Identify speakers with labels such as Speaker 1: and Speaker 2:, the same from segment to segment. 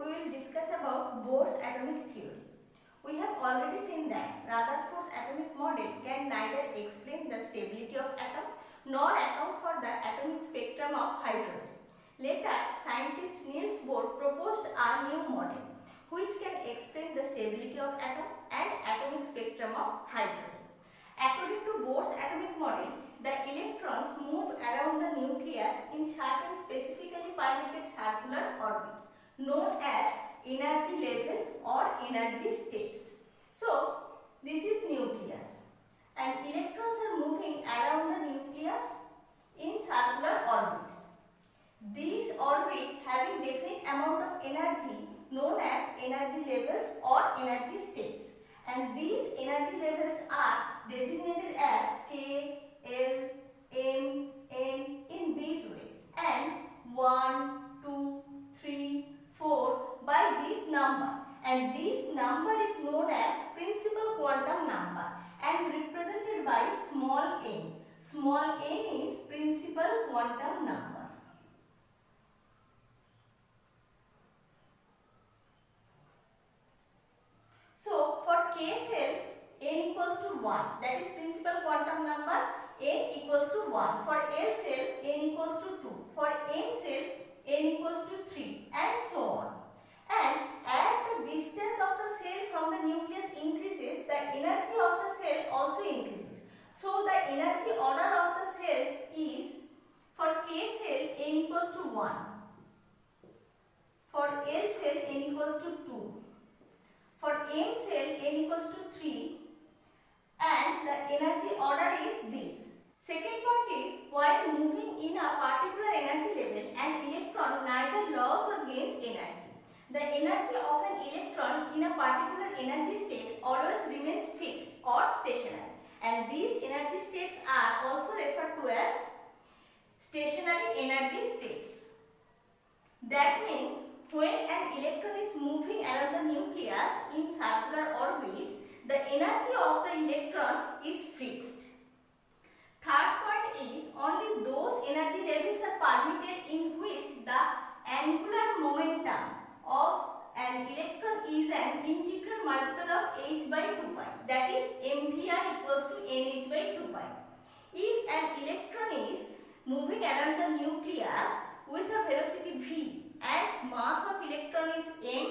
Speaker 1: we will discuss about Bohr's atomic theory. We have already seen that Rutherford's atomic model can neither explain the stability of atom nor account for the atomic spectrum of hydrogen. Later, scientist Niels Bohr proposed a new model which can explain the stability of atom and atomic spectrum of hydrogen. According to Bohr's atomic model, the electrons move around the nucleus in certain specifically permitted circular orbits known as energy levels or energy states. So, this is nucleus and electrons are moving around the nucleus in circular orbits. These orbits having definite amount of energy known as energy levels or energy states, and these energy levels are designated as K, L, M, N in this way, and 1, 2, 3, 4 by this number, and this number is known as principal quantum number and represented by small n. Small n is principal quantum number. So, for K cell, n equals to 1, that is principal quantum number, n equals to 1. For L cell, n equals to 2. For M cell, n equals to 3, and so on. And as the distance of the cell from the nucleus increases, the energy of the cell also increases. So, the energy order of the cells is, for K cell, n equals to 1. For L cell, n equals to 2. For M cell, n equals to 3, and the energy order is this. Second point is, while moving in a particular energy level, an electron neither loss or gains energy. The energy of an electron in a particular energy state always remains fixed or stationary, and these energy states are also referred to as stationary energy states. That means, when an electron is moving around the nucleus in circular orbits, the energy of the electron is fixed. Third point is, only those energy levels are permitted in which the angular momentum of an electron is an integral multiple of h by 2 pi, that is mvr equals to nh by 2 pi. If an electron is moving around the nucleus with a velocity v and mass of electron is m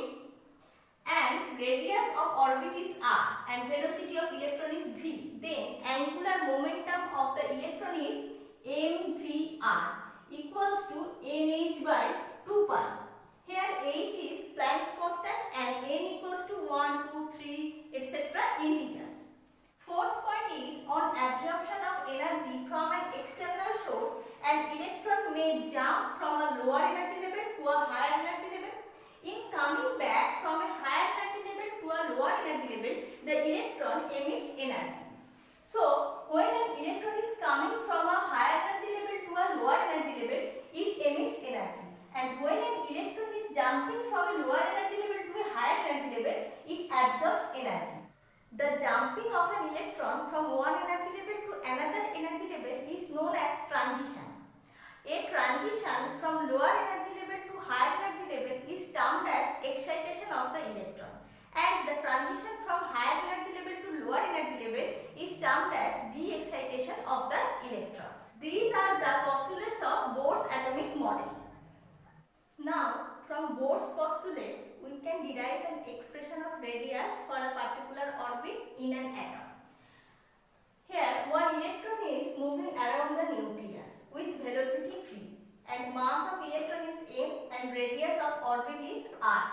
Speaker 1: and radius of orbit is r and velocity of electron is v, then angular momentum of the electron is mvr equals to nh by 2 pi. Here h is Planck's constant and n equals to 1, 2, 3, etc. integers. Fourth point is, on absorption of energy from an external source, an electron may jump from a lower energy level to a higher energy level. In coming back from a higher energy level to a lower energy level, the electron emits energy. So, when an electron is coming from a higher energy level to a lower energy level, it emits energy. And when an electron is jumping from a lower energy level to a higher energy level, it absorbs energy. The jumping of an electron from one energy level to another energy level is known as transition. A transition from lower energy level to higher energy level is termed as excitation of the electron, and the transition from higher energy level to lower energy level is termed as de-excitation of the electron. These are the postulates of Bohr's atomic model. Now, from Bohr's postulates, we can derive an expression of radius for a particular orbit in an atom. Here, one electron is moving around the nucleus with velocity v, and mass of electron is m and radius of orbit is r.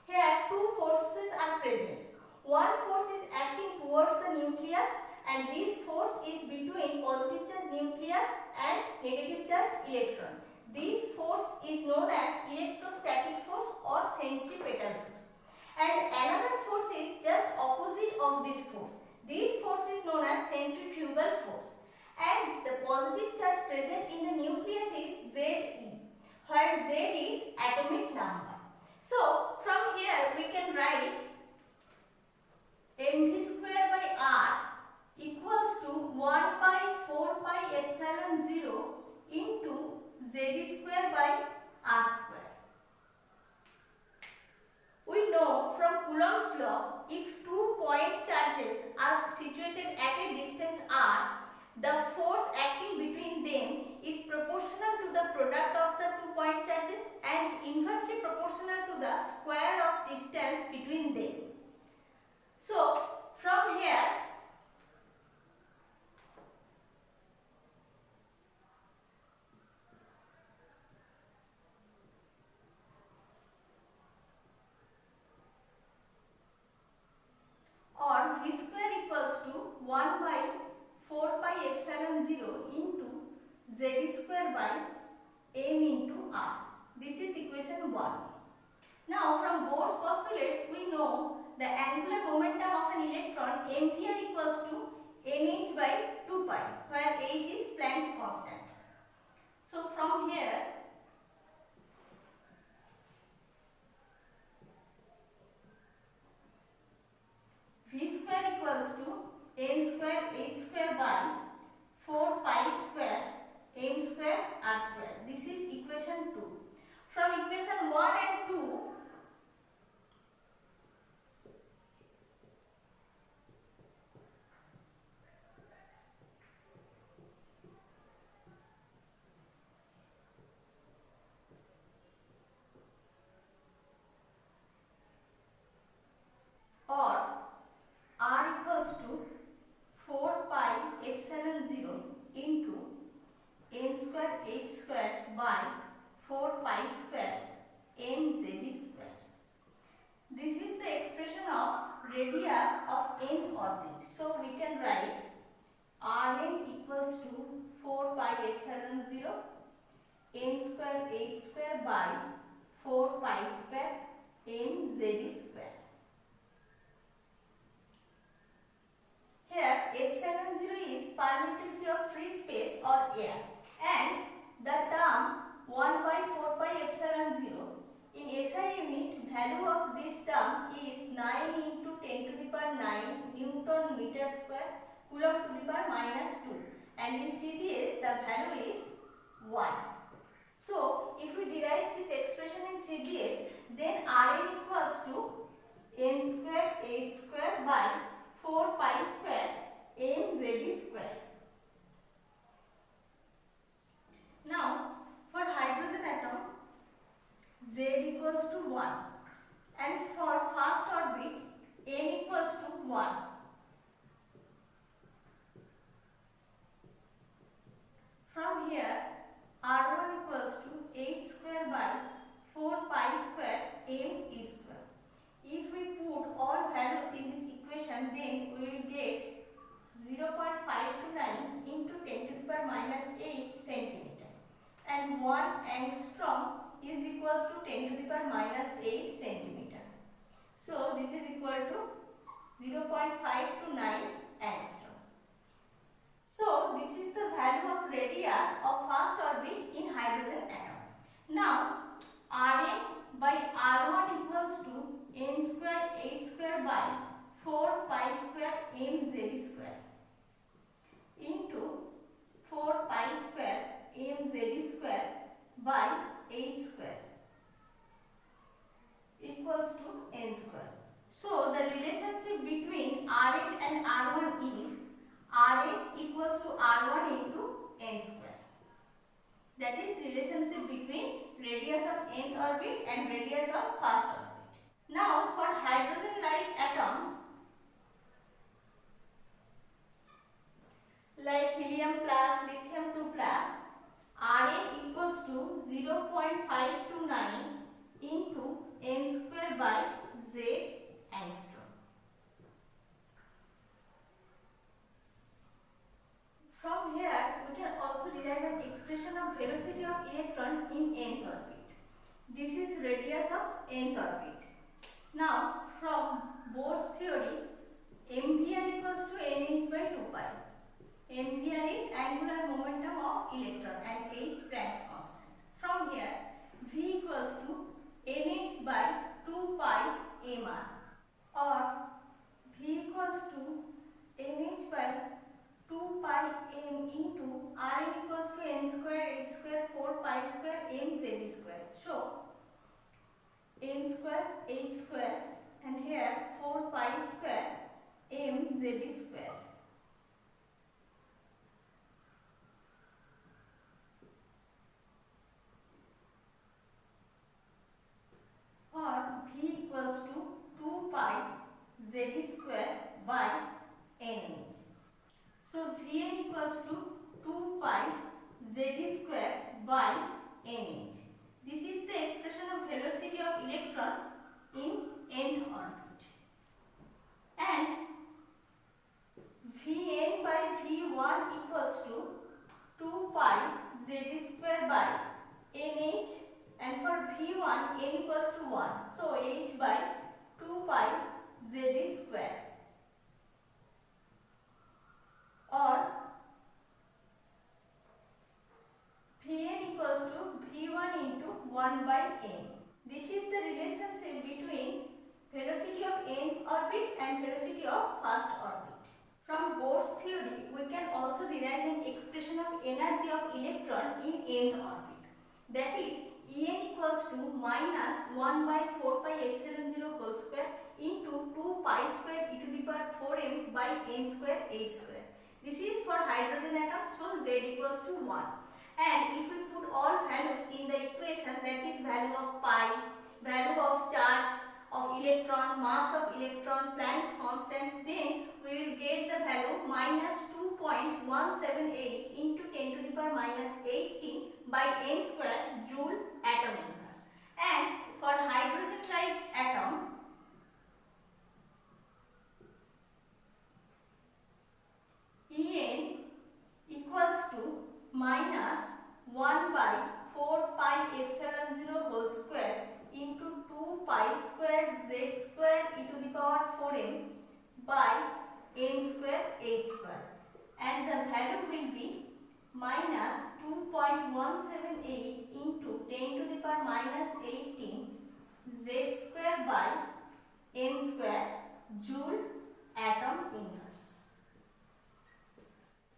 Speaker 1: Here, two forces are present. One force is acting towards the nucleus, and this force is between positive charged nucleus and negative charged electron. This force is known as electrostatic force or centripetal force, and another force is just opposite of this force. This force is known as centrifugal force, and the positive charge present in the nucleus is Ze, where Z is atomic number. So, from here we can write mv square by r equals to 1 by 4 pi epsilon 0 into Z square by r square. them. So from here or V square equals to 1 by 4 pi epsilon 0 into Z square by m into r. This is equation 1. Now from Bohr's postulates we know the angular momentum of an electron ampere equals to nh by 2 pi, where h is Planck's constant. So from here V square equals to n square h square by 4 pi square m square r square. This is equation 2. From equation 1 and 2, or r equals to 4 pi epsilon 0 into n square h square by 4 pi square mz square. This is the expression of radius of nth orbit. So we can write Rn equals to 4 pi epsilon 0 n square h square by 4 pi square mz square. Here epsilon 0 is permittivity of free space or air, and the term 1 by 4 pi epsilon 0 in SI unit, value of this term is 9 into 10 to the power 9 Newton meter square Coulomb to the power -2, and in CGS the value is 1. So if we derive this expression in CGS, then Rn equals to n square h square by 4 pi square mz square. Now for hydrogen atom, Z equals to 1, and for first orbit n equals to 1. From here R1 equals to h square by 4 pi square m e square. If we put all values in this equation, then we will get 0.529 into 10 to the power -8 centimeter, and 1 angstrom is equals to 10 to the power -8 centimeter. So this is equal to 0.529 angstrom. So this is the value of radius of first orbit in hydrogen atom. Now Rn by R1 equals to n square h square by 4 pi square mz square into 4 pi square mz square by h square equals to n square. So the relationship between Rn and R1 is Rn equals to R1 into n square. That is relationship between radius of nth orbit and radius of first orbit. Now for hydrogen-like atom like helium plus, lithium 2 plus, Rn equals to 0.529 into n square by z angstrom. From here we can also derive an expression of velocity of electron in nth orbit. This is radius of nth orbit. Now from Bohr's theory, ampere equals to nh by 2 pi. Ampere is angular momentum of electron and h Planck's constant. From here V equals to nh by 2 pi mr, or V equals to nh by 2 pi m into Rn equals to n square h square 4 pi square mz square. So n square h square, and here 4 pi square mz square. Or V equals to 2 pi z square by nh. So Vn equals to 2 pi z square by nh. This is the expression of velocity of electron in nth orbit. And Vn by V1 equals to 2 pi z square by nh, and for V1 n equals to 1, so h by 2 pi z square, or Vn equals to V1 into 1 by n. This is the relationship between velocity of nth orbit and velocity of first orbit. From Bohr's theory, we can also derive an expression of energy of electron in nth orbit. That is, En equals to minus 1 by 4 pi epsilon 0 whole square into 2 pi square e to the power 4m by n square h square. This is for hydrogen atom, so Z equals to 1. And if we put all values in the equation, that is value of pi, value of charge of electron, mass of electron, Planck's constant, then we will get the value minus 2.178 into 10 to the power minus 18 by n square joule atom inverse. And for hydrogen like atom, En equals to minus 1 by 4 pi epsilon 0 whole square into 2 pi square z square e to the power 4m by n square h square, and the value will be minus 2.178 into 10 to the power minus 18 z square by n square joule atom inverse.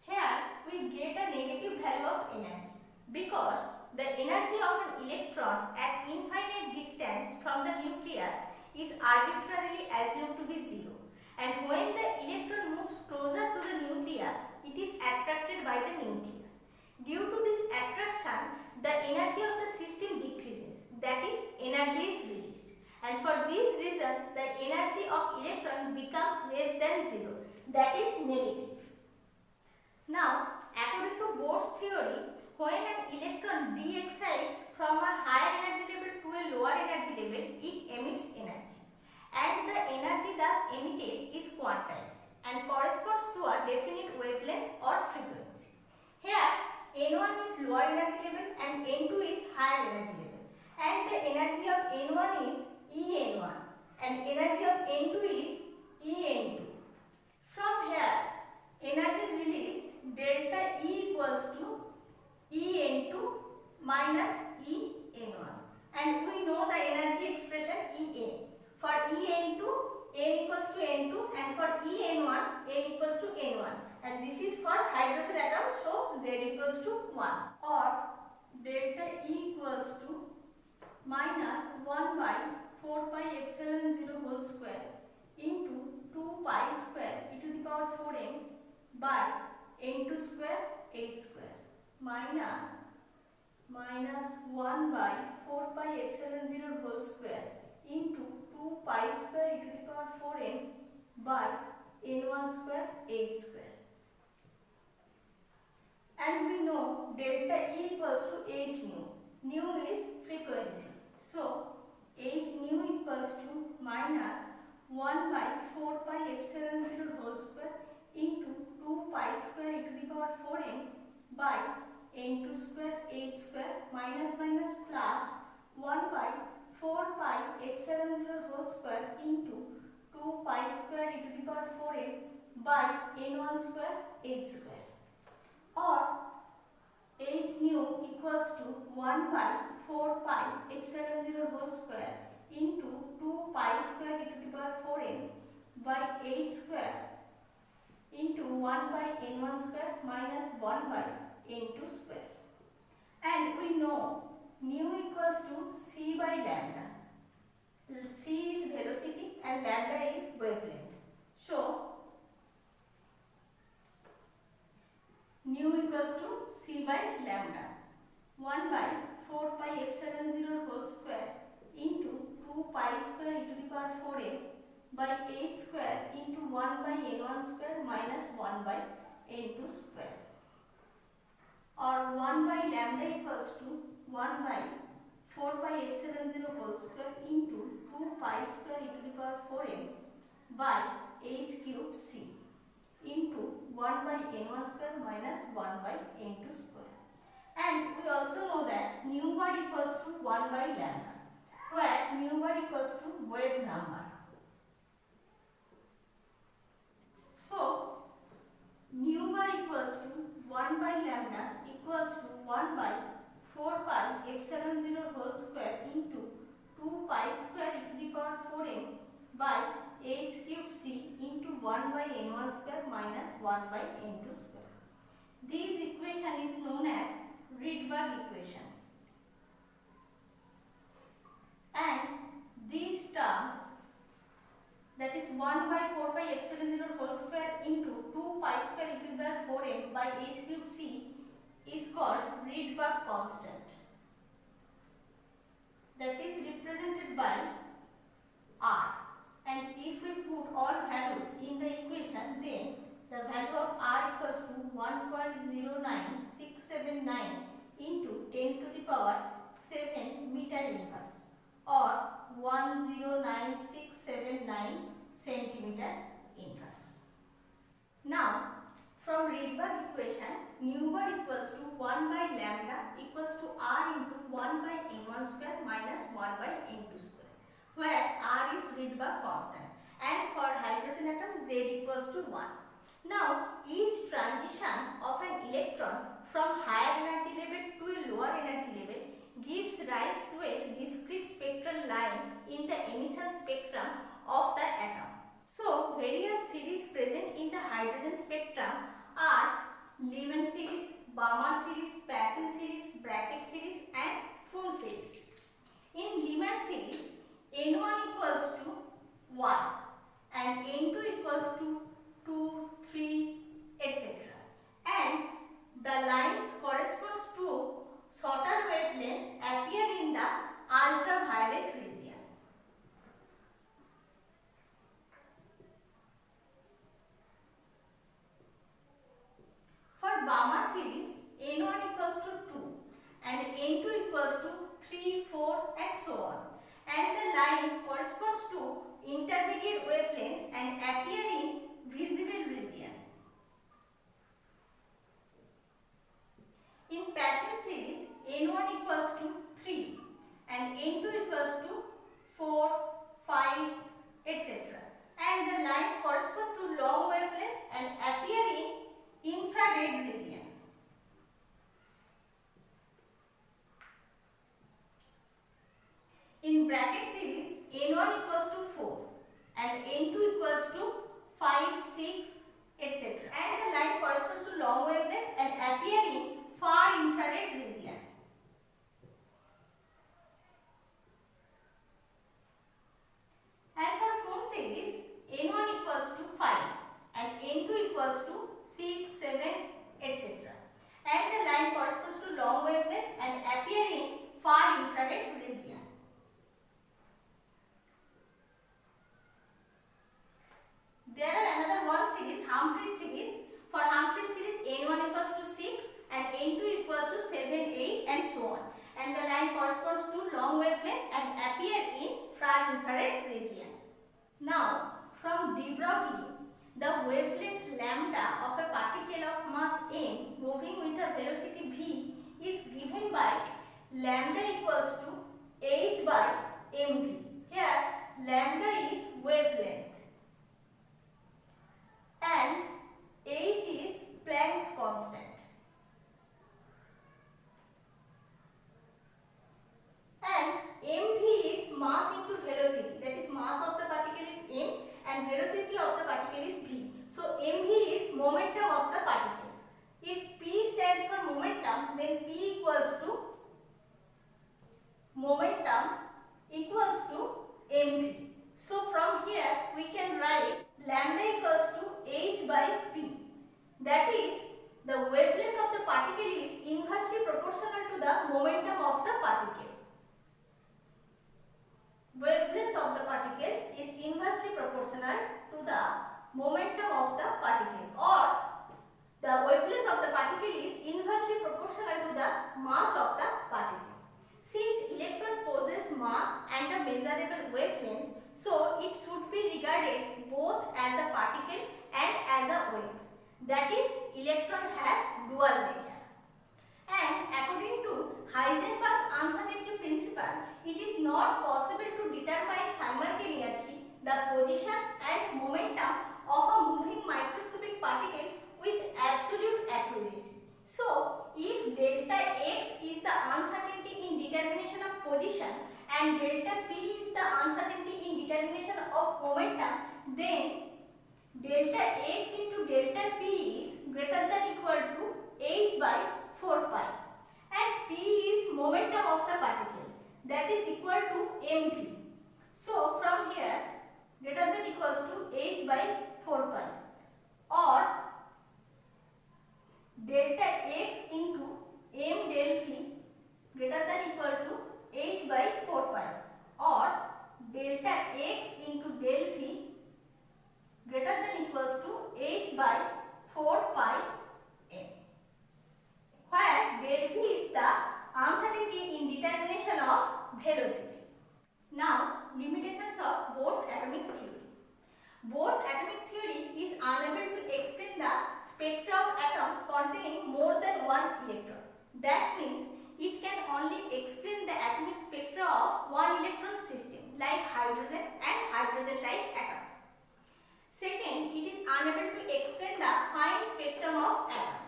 Speaker 1: Here we get a negative value of energy because the energy of an electron at infinite distance from the nucleus is arbitrarily assumed to be 0, and when the electron moves closer to the nucleus, it is attracted by the nucleus. Due to this attraction, the energy of the system decreases, that is, energy is released, and for this reason the energy of electron becomes less than 0, that is negative. Now, according to Bohr's theory, when an electron de-excites from a higher energy level to a lower energy level, it emits energy, and the energy thus emitted is quantized and corresponds to a definite wavelength or frequency. Here, N1 is lower energy level and N2 is higher energy level, and the energy of N1 is En1 and energy of N2 is En2. From here, energy released delta E equals to En2 minus En1, and we know the energy expression En. For En2, n equals to n2, and for En1, n equals to n1, and this is for hydrogen atom, so Z equals to 1, or delta E equals to minus 1 by 4 pi epsilon 0 whole square into 2 pi square e to the power 4m by n2 square h square minus 1 by 4 pi epsilon 0 whole square into 2 pi square e to the power 4m by n1 square h square. And we know delta E equals to h nu. Nu is frequency. So h nu equals to minus 1 by 4 pi epsilon 0 whole square into 2 pi square e to the power 4m by n2 square h square minus plus 1 by 4 pi epsilon 0 whole square into 2 pi square e to the power 4m by n1 square h square, or h nu equals to 1 by 4 pi epsilon 0 whole square into 2 pi square e to the power 4m by h square into 1 by n1 square minus 1 by n2 square. And we know nu equals to c by lambda. C is velocity and lambda is wavelength. So nu equals to c by lambda, 1 by 4 pi epsilon 0 whole square into 2 pi square e to the power 4m by h square into 1 by n1 square minus 1 by n2 square, or 1 by lambda equals to 1 by 4 pi epsilon 0 whole square into 2 pi square e to the power 4m by h cube c into 1 by n1 square minus 1 by n2 square. And we also know that nu bar equals to 1 by lambda, where nu bar equals to wave number. So nu bar equals to 1 by lambda equals to 1 by 4 pi epsilon 0 whole square into 2 pi square e to the power 4m by h cube c into 1 by n1 square minus 1 by n2 square. This equation is known as Rydberg equation. And this term, that is 1 by 4 pi epsilon 0 whole square into 2 pi square e to the power 4m by h cube c is called Rydberg constant. That is represented by r. And if we put all values in the equation, then the value of r equals to 1.09679 into 10 to the power 7 meter inverse, or 109,679 centimeter inverse. Now, from Rydberg equation, nu bar equals to 1 by lambda equals to r into 1 by n1 square minus 1 by n2 square, where r is Rydberg constant, and for hydrogen atom z equals to 1. Now, each transition of an electron from higher energy level to a lower energy level gives rise to a discrete spectral line in the emission spectrum of the atom. So, various series present in the hydrogen spectrum are Lyman series, Balmer series, Paschen series, Brackett series and Freund series. In Lyman series, N1 equals to 1 and N2 equals to 2, 3, etc. And the lines corresponds to shorter wavelength appear in the ultraviolet region. For Balmer series, N1 equals to 2 and N2 equals to 3, 4 and so on. And the lines corresponds to intermediate wavelength and appear in visible region. In Paschen series, N1 equals to 3 and N2 equals to 4, 5, etc. And the lines correspond to long wavelength and appear in infrared region. In Brackett series, N1 equals to 4 and N2 equals to 5, 6, etc. And the line corresponds to long wavelength and appear in far infrared region. And for Freund series, N1 equals to 5 and N2 equals to 6, 7, etc. And the line corresponds to long wavelength and appear in far infrared region. There are another one series, Humphreys series. For Humphreys series, N1 equals to 6 and N2 equals to 7, 8 and so on. And the line corresponds to long wavelength and appear in far infrared region. Now, from de Broglie, the wavelength lambda of a particle of mass m moving with a velocity v is given by lambda equals to h by mv. Here, lambda is wavelength and h is Planck's constant. And mv is mass into velocity, that is mass of the particle is m and velocity of the particle is v. So mv is momentum of the particle. If p stands for momentum, then p equals to momentum momentum of the particle, or the wavelength of the particle is inversely proportional to the mass of the particle. Since electron possess mass and a measurable wavelength, so it should be regarded both as a particle and as a wave. That is, electron has dual nature. And according to Heisenberg's uncertainty principle, it is not possible to determine simultaneously the position and momentum of a moving microscopic particle with absolute accuracy. So, if delta x is the uncertainty in determination of position and delta p is the uncertainty in determination of momentum, then delta x into delta p is greater than equal to h by 4 pi, and p is momentum of the particle, that is equal to mv. So from here, greater than equals to h by 4 pi, or delta x into m del v greater than equal to h by 4 pi, or delta x into del v greater than equals to h by 4 pi m, where del v is the uncertainty in determination of velocity. Now, limitations of Bohr's atomic theory. Bohr's atomic theory is unable to explain the spectra of atoms containing more than one electron. That means it can only explain the atomic spectra of one electron system like hydrogen and hydrogen-like atoms. Second, it is unable to explain the fine spectrum of atom.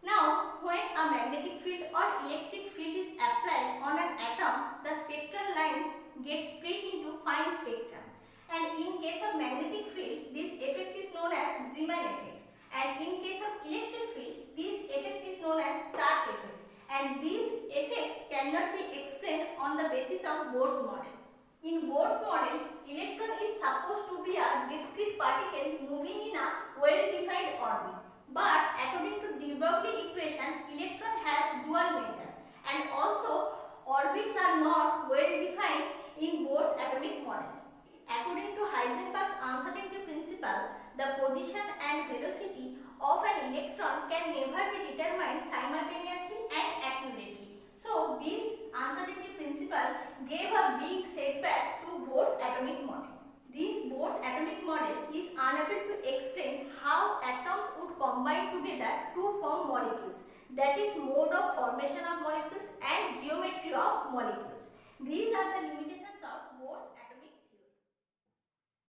Speaker 1: Now, when a magnetic field or electric field is applied on an atom, the spectral lines get split into fine spectrum. And in case of magnetic field, this effect is known as Zeeman effect. And in case of electric field, this effect is known as Stark effect. And these effects cannot be explained on the basis of Bohr's model. In Bohr's model, electron is supposed to be a discrete particle moving in a well-defined orbit. But according to de Broglie equation, electron has dual nature, and also orbits are not well defined in Bohr's atomic model. According to Heisenberg's uncertainty principle, the position and velocity of an electron can never be determined simultaneously and accurately. So, this uncertainty principle gave a big setback to Bohr's atomic model. This Bohr's atomic model is unable to explain how atoms would combine together to form molecules, that is, mode of formation of molecules and geometry of molecules. These are the limitations of Bohr's atomic